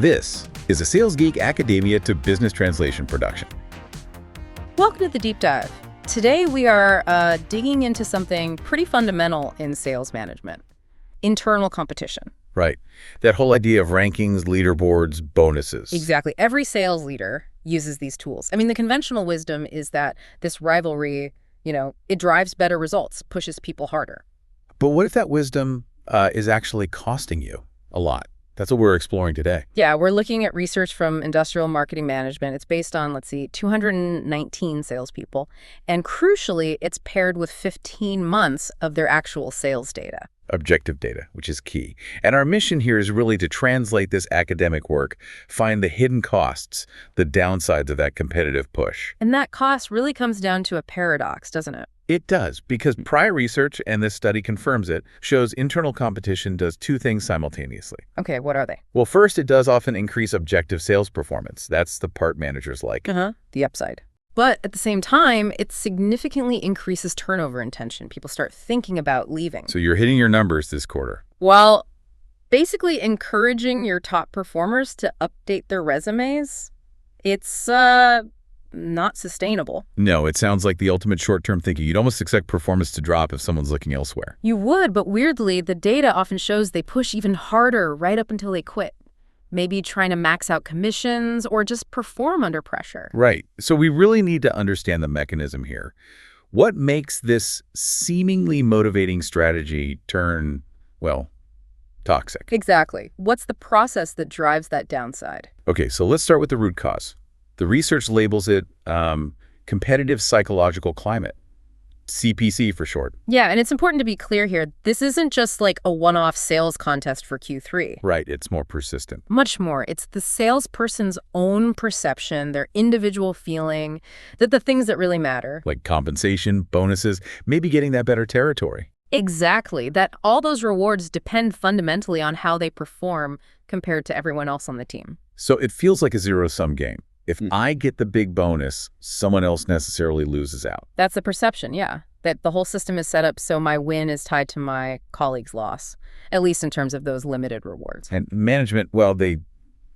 This is a Sales Geek Academia to Business Translation production. Welcome to the Deep Dive. Today we are digging into something pretty fundamental in sales management: internal competition. Right. That whole idea of rankings, leaderboards, bonuses. Exactly. Every sales leader uses these tools. I mean, the conventional wisdom is that this rivalry, it drives better results, pushes people harder. But what if that wisdom is actually costing you a lot? That's what we're exploring today. Yeah, we're looking at research from Industrial Marketing Management. It's based on, 219 salespeople. And crucially, it's paired with 15 months of their actual sales data. Objective data, which is key. And our mission here is really to translate this academic work, find the hidden costs, the downsides of that competitive push. And that cost really comes down to a paradox, doesn't it? It does, because prior research, and this study confirms it, shows internal competition does two things simultaneously. Okay, what are they? Well, first, it does often increase objective sales performance. That's the part managers like. The upside. But at the same time, it significantly increases turnover intention. People start thinking about leaving. So you're hitting your numbers this quarter. While basically encouraging your top performers to update their resumes, it's not sustainable. No, it sounds like the ultimate short-term thinking. You'd almost expect performance to drop if someone's looking elsewhere. You would, but weirdly, the data often shows they push even harder right up until they quit. Maybe trying to max out commissions or just perform under pressure. Right. So we really need to understand the mechanism here. What makes this seemingly motivating strategy turn, toxic? Exactly. What's the process that drives that downside? Okay, so let's start with the root cause. The research labels it competitive psychological climate, CPC for short. Yeah, and it's important to be clear here. This isn't just like a one-off sales contest for Q3. Right, it's more persistent. Much more. It's the salesperson's own perception, their individual feeling, that the things that really matter. Like compensation, bonuses, maybe getting that better territory. Exactly. That all those rewards depend fundamentally on how they perform compared to everyone else on the team. So it feels like a zero-sum game. If I get the big bonus, someone else necessarily loses out. That's the perception, yeah. That the whole system is set up so my win is tied to my colleague's loss, at least in terms of those limited rewards. And management, they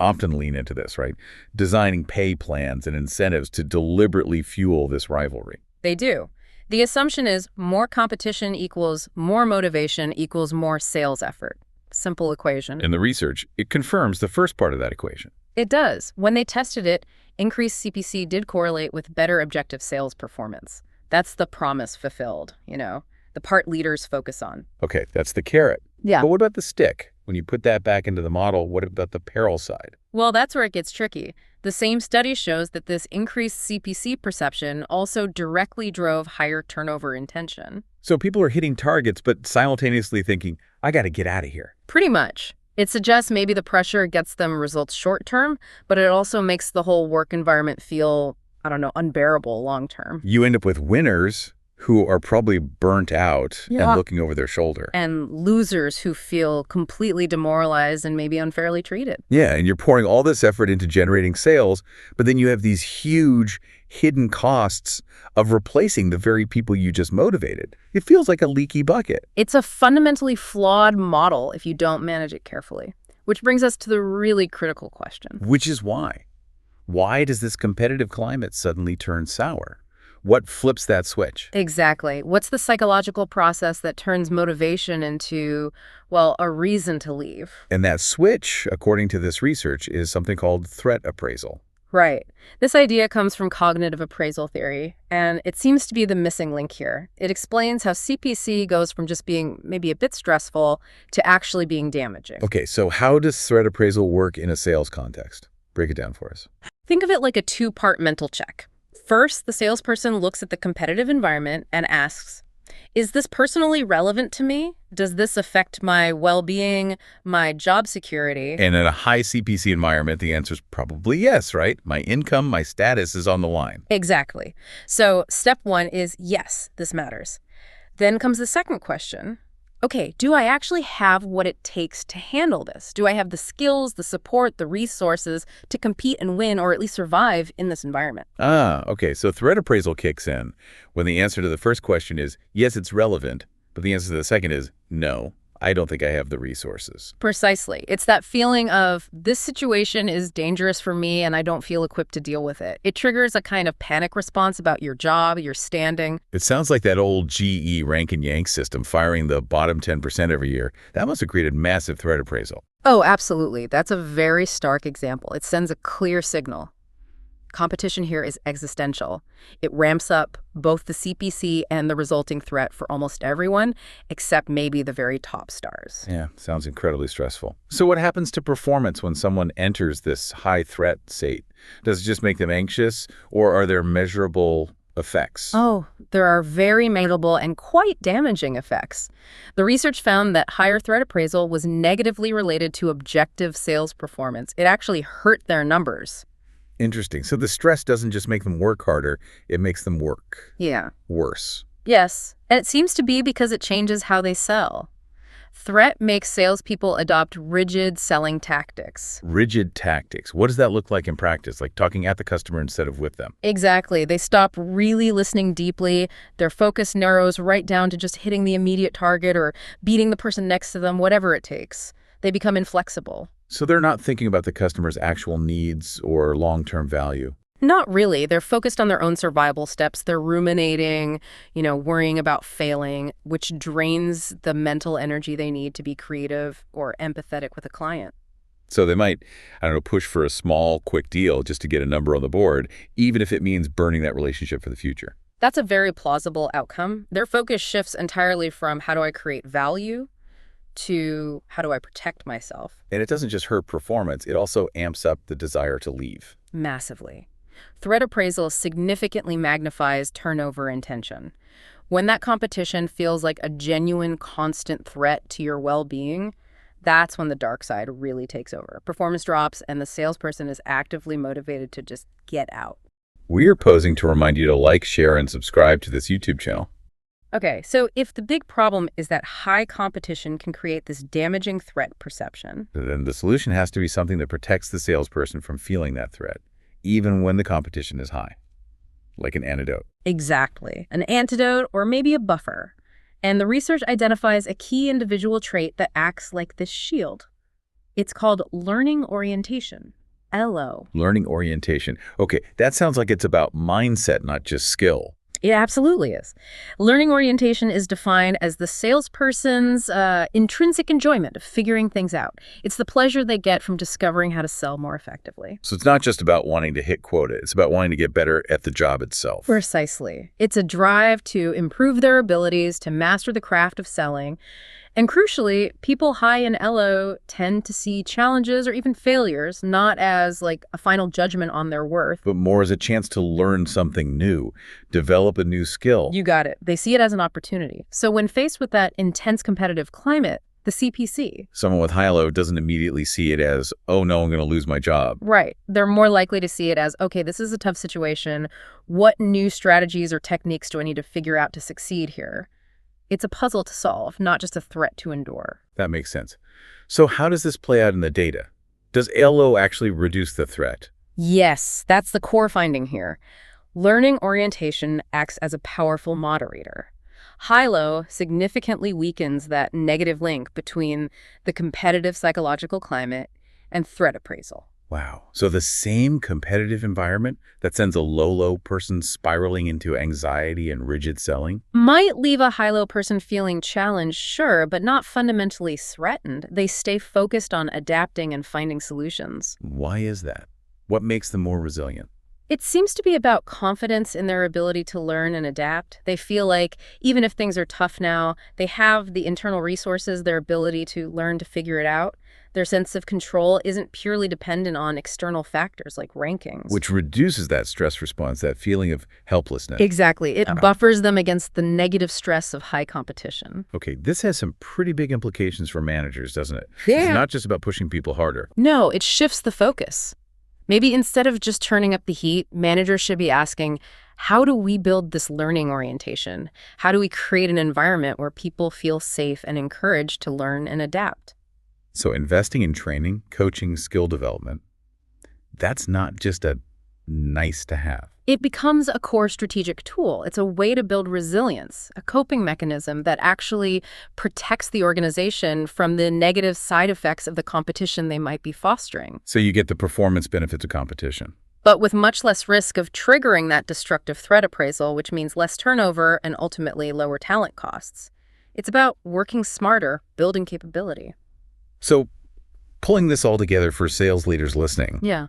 often lean into this, right? Designing pay plans and incentives to deliberately fuel this rivalry. They do. The assumption is more competition equals more motivation equals more sales effort. Simple equation. In the research, it confirms the first part of that equation. It does. When they tested it, increased CPC did correlate with better objective sales performance. That's the promise fulfilled, the part leaders focus on. Okay, that's the carrot. Yeah. But what about the stick? When you put that back into the model, what about the peril side? Well, that's where it gets tricky. The same study shows that this increased CPC perception also directly drove higher turnover intention. So people are hitting targets, but simultaneously thinking, I got to get out of here. Pretty much. It suggests maybe the pressure gets them results short term, but it also makes the whole work environment feel, unbearable long term. You end up with winners who are probably burnt out and looking over their shoulder. And losers who feel completely demoralized and maybe unfairly treated. Yeah, and you're pouring all this effort into generating sales, but then you have these huge hidden costs of replacing the very people you just motivated. It feels like a leaky bucket. It's a fundamentally flawed model if you don't manage it carefully, which brings us to the really critical question. Which is why? Why does this competitive climate suddenly turn sour? What flips that switch? Exactly. What's the psychological process that turns motivation into, a reason to leave? And that switch, according to this research, is something called threat appraisal. Right. This idea comes from cognitive appraisal theory, and it seems to be the missing link here. It explains how CPC goes from just being maybe a bit stressful to actually being damaging. Okay, so how does threat appraisal work in a sales context? Break it down for us. Think of it like a two-part mental check. First, the salesperson looks at the competitive environment and asks, is this personally relevant to me? Does this affect my well-being, my job security? And in a high CPC environment, the answer is probably yes, right? My income, my status is on the line. Exactly. So step one is yes, this matters. Then comes the second question. Okay, do I actually have what it takes to handle this? Do I have the skills, the support, the resources to compete and win or at least survive in this environment? Okay. So threat appraisal kicks in when the answer to the first question is, yes, it's relevant, but the answer to the second is, no, I don't think I have the resources. Precisely. It's that feeling of this situation is dangerous for me and I don't feel equipped to deal with it. It triggers a kind of panic response about your job, your standing. It sounds like that old GE rank and yank system firing the bottom 10% every year. That must have created massive threat appraisal. Oh, absolutely. That's a very stark example. It sends a clear signal. Competition here is existential. It ramps up both the CPC and the resulting threat for almost everyone, except maybe the very top stars. Yeah, sounds incredibly stressful. So what happens to performance when someone enters this high threat state? Does it just make them anxious, or are there measurable effects? Oh, there are very measurable and quite damaging effects. The research found that higher threat appraisal was negatively related to objective sales performance. It actually hurt their numbers. Interesting. So the stress doesn't just make them work harder, it makes them work worse. Yes, and it seems to be because it changes how they sell. Threat makes salespeople adopt rigid selling tactics. Rigid tactics. What does that look like in practice? Like talking at the customer instead of with them? Exactly. They stop really listening deeply. Their focus narrows right down to just hitting the immediate target or beating the person next to them, whatever it takes. They become inflexible. So they're not thinking about the customer's actual needs or long-term value. Not really. They're focused on their own survival steps. They're ruminating, worrying about failing, which drains the mental energy they need to be creative or empathetic with a client. So they might, push for a small, quick deal just to get a number on the board, even if it means burning that relationship for the future. That's a very plausible outcome. Their focus shifts entirely from how do I create value to how do I protect myself. And it doesn't just hurt performance, it also amps up the desire to leave. Massively. Threat appraisal significantly magnifies turnover and tension. When that competition feels like a genuine, constant threat to your well-being, that's when the dark side really takes over. Performance drops, and the salesperson is actively motivated to just get out. We're posing to remind you to like, share, and subscribe to this YouTube channel. Okay, so if the big problem is that high competition can create this damaging threat perception, then the solution has to be something that protects the salesperson from feeling that threat, even when the competition is high, like an antidote. Exactly. An antidote or maybe a buffer. And the research identifies a key individual trait that acts like this shield. It's called learning orientation, LO. Learning orientation. Okay, that sounds like it's about mindset, not just skill. It absolutely is. Learning orientation is defined as the salesperson's intrinsic enjoyment of figuring things out. It's the pleasure they get from discovering how to sell more effectively. So it's not just about wanting to hit quota. It's about wanting to get better at the job itself. Precisely. It's a drive to improve their abilities to master the craft of selling. And crucially, people high in LO tend to see challenges or even failures not as like a final judgment on their worth, but more as a chance to learn something new, develop a new skill. You got it. They see it as an opportunity. So when faced with that intense competitive climate, the CPC, someone with high LO doesn't immediately see it as, oh no, I'm going to lose my job. Right. They're more likely to see it as, okay, this is a tough situation. What new strategies or techniques do I need to figure out to succeed here? It's a puzzle to solve, not just a threat to endure. That makes sense. So how does this play out in the data? Does LO actually reduce the threat? Yes, that's the core finding here. Learning orientation acts as a powerful moderator. High-low significantly weakens that negative link between the competitive psychological climate and threat appraisal. Wow. So the same competitive environment that sends a low person spiraling into anxiety and rigid selling? Might leave a high-low person feeling challenged, sure, but not fundamentally threatened. They stay focused on adapting and finding solutions. Why is that? What makes them more resilient? It seems to be about confidence in their ability to learn and adapt. They feel like even if things are tough now, they have the internal resources, their ability to learn to figure it out. Their sense of control isn't purely dependent on external factors like rankings. Which reduces that stress response, that feeling of helplessness. Exactly. It buffers them against the negative stress of high competition. Okay, this has some pretty big implications for managers, doesn't it? Yeah. It's not just about pushing people harder. No, it shifts the focus. Maybe instead of just turning up the heat, managers should be asking, how do we build this learning orientation? How do we create an environment where people feel safe and encouraged to learn and adapt? So investing in training, coaching, skill development, that's not just a nice to have. It becomes a core strategic tool. It's a way to build resilience, a coping mechanism that actually protects the organization from the negative side effects of the competition they might be fostering. So you get the performance benefits of competition. But with much less risk of triggering that destructive threat appraisal, which means less turnover and ultimately lower talent costs. It's about working smarter, building capability. So pulling this all together for sales leaders listening, Yeah.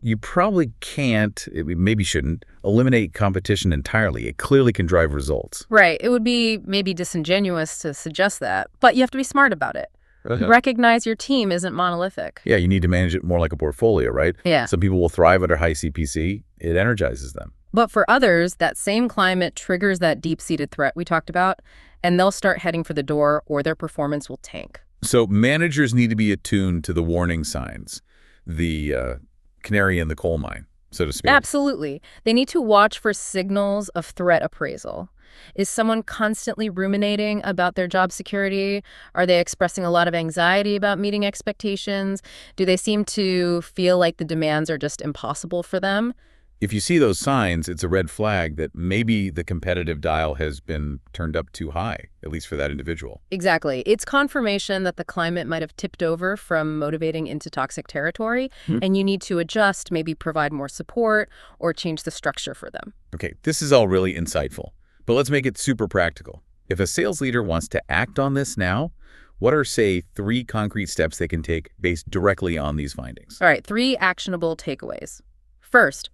you probably can't, maybe shouldn't, eliminate competition entirely. It clearly can drive results. Right. It would be maybe disingenuous to suggest that, but you have to be smart about it. Recognize your team isn't monolithic. Yeah, you need to manage it more like a portfolio, right? Yeah. Some people will thrive under high CPC. It energizes them. But for others, that same climate triggers that deep-seated threat we talked about, and they'll start heading for the door or their performance will tank. So managers need to be attuned to the warning signs, the canary in the coal mine, so to speak. Absolutely. They need to watch for signals of threat appraisal. Is someone constantly ruminating about their job security? Are they expressing a lot of anxiety about meeting expectations? Do they seem to feel like the demands are just impossible for them? If you see those signs, it's a red flag that maybe the competitive dial has been turned up too high, at least for that individual. Exactly. It's confirmation that the climate might have tipped over from motivating into toxic territory, and you need to adjust, maybe provide more support, or change the structure for them. Okay, this is all really insightful, but let's make it super practical. If a sales leader wants to act on this now, what are, say, 3 concrete steps they can take based directly on these findings? All right, 3 actionable takeaways. First,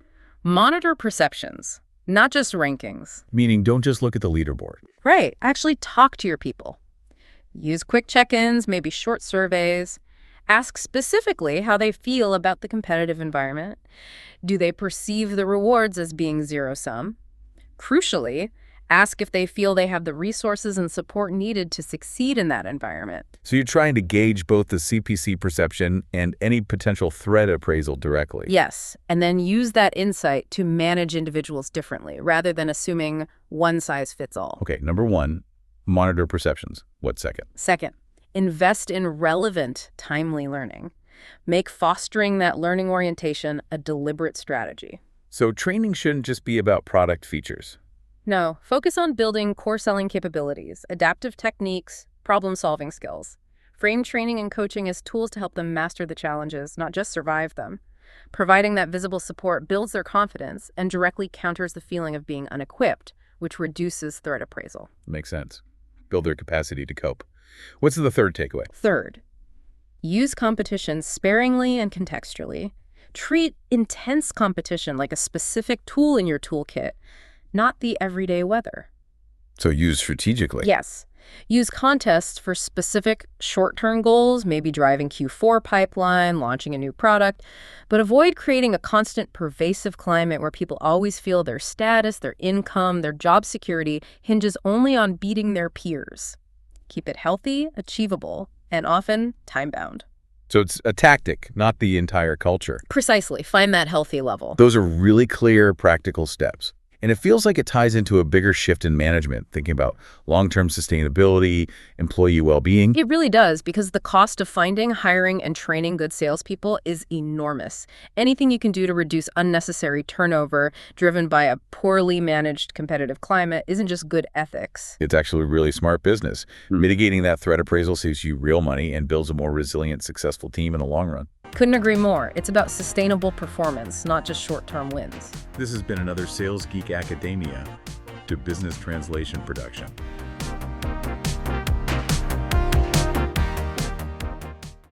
monitor perceptions, not just rankings. Meaning, don't just look at the leaderboard. Right. Actually talk to your people. Use quick check-ins, maybe short surveys. Ask specifically how they feel about the competitive environment. Do they perceive the rewards as being zero-sum? Crucially, ask if they feel they have the resources and support needed to succeed in that environment. So you're trying to gauge both the CPC perception and any potential threat appraisal directly. Yes, and then use that insight to manage individuals differently, rather than assuming one size fits all. Okay, number 1, monitor perceptions. What's second? Second, invest in relevant, timely learning. Make fostering that learning orientation a deliberate strategy. So training shouldn't just be about product features. No, focus on building core selling capabilities, adaptive techniques, problem-solving skills. Frame training and coaching as tools to help them master the challenges, not just survive them. Providing that visible support builds their confidence and directly counters the feeling of being unequipped, which reduces threat appraisal. Makes sense. Build their capacity to cope. What's the third takeaway? Third, use competition sparingly and contextually. Treat intense competition like a specific tool in your toolkit, not the everyday weather. So use strategically. Yes. Use contests for specific short-term goals, maybe driving Q4 pipeline, launching a new product, but avoid creating a constant pervasive climate where people always feel their status, their income, their job security hinges only on beating their peers. Keep it healthy, achievable, and often time-bound. So it's a tactic, not the entire culture. Precisely. Find that healthy level. Those are really clear, practical steps. And it feels like it ties into a bigger shift in management, thinking about long-term sustainability, employee well-being. It really does, because the cost of finding, hiring, and training good salespeople is enormous. Anything you can do to reduce unnecessary turnover driven by a poorly managed competitive climate isn't just good ethics. It's actually really smart business. Mitigating that threat appraisal saves you real money and builds a more resilient, successful team in the long run. Couldn't agree more. It's about sustainable performance, not just short-term wins. This has been another Sales Geek Academia to Business Translation production.